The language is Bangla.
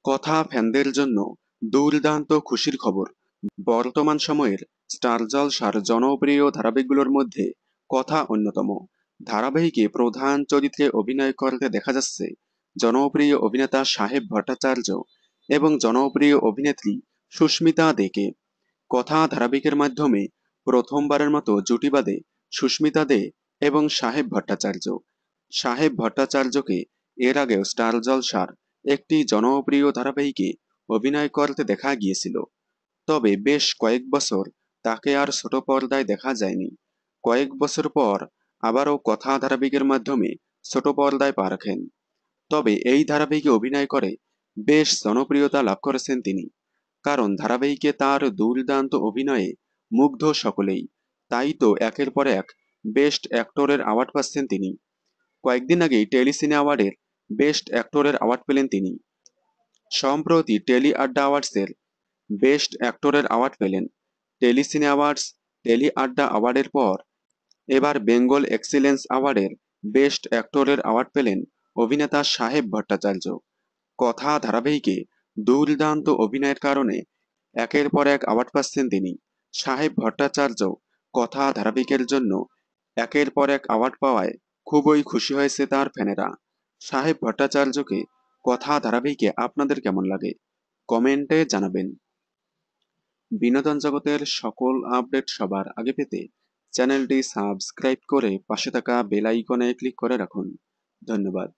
কথা ফ্যানদের জন্য দুর্দান্ত খুশির খবর। বর্তমান সময়ের স্টার জলসার জনপ্রিয় ধারাবাহিকগুলোর মধ্যে কথা অন্যতম। ধারাবাহিকে প্রধান চরিত্রে অভিনয় করতে দেখা যাচ্ছে জনপ্রিয় অভিনেতা সাহেব ভট্টাচার্য এবং জনপ্রিয় অভিনেত্রী সুস্মিতা দেকে। কথা ধারাবাহিকের মাধ্যমে প্রথমবারের মতো জুটি বাঁধে সুস্মিতা দে এবং সাহেব ভট্টাচার্য। সাহেব ভট্টাচার্যকে এর আগেও স্টার জলসার একটি জনপ্রিয় ধারাবাহিকে অভিনয় করতে দেখা গিয়েছিল, তবে বেশ কয়েক বছর তাকে আর ছোট পর্দায় দেখা যায়নি। কয়েক বছর পর আবারও কথা ধারাবাহিকের মাধ্যমে ছোট পর্দায় পা রাখেন। তবে এই ধারাবাহিকে অভিনয় করে বেশ জনপ্রিয়তা লাভ করেছেন তিনি, কারণ ধারাবাহিকে তার দুর্দান্ত অভিনয়ে মুগ্ধ সকলেই। তাই তো একের পর এক বেস্ট অ্যাক্টরের অ্যাওয়ার্ড পাচ্ছেন তিনি। কয়েকদিন আগেই টেলিসিনে অ্যাওয়ার্ডের বেস্ট অ্যাক্টরের অ্যাওয়ার্ড পেলেন তিনি। সম্প্রতি টেলি আড্ডা অ্যাওয়ার্ডসের বেস্ট অ্যাক্টরের অ্যাওয়ার্ড পেলেন। টেলিসিনে অ্যাওয়ার্ডস, টেলি আড্ডা অ্যাওয়ার্ডের পর এবার বেঙ্গল এক্সিলেন্স অ্যাওয়ার্ডের বেস্ট অ্যাক্টরের অ্যাওয়ার্ড পেলেন অভিনেতা সাহেব ভট্টাচার্য। কথা ধারাবাহিকে দুর্দান্ত অভিনয়ের কারণে একের পর এক অ্যাওয়ার্ড পাচ্ছেন তিনি। সাহেব ভট্টাচার্য কথা ধারাবাহিকের জন্য একের পর এক অ্যাওয়ার্ড পাওয়ায় খুবই খুশি হয়েছে তার ফ্যানেরা। সাহেব ভট্টাচার্যকে কথা ধারাবাহিকে আপনাদের কেমন লাগে কমেন্টে জানাবেন। বিনোদন জগতের সকল আপডেট সবার আগে পেতে চ্যানেলটি সাবস্ক্রাইব করে পাশে থাকা বেল আইকনে ক্লিক করে রাখুন। ধন্যবাদ।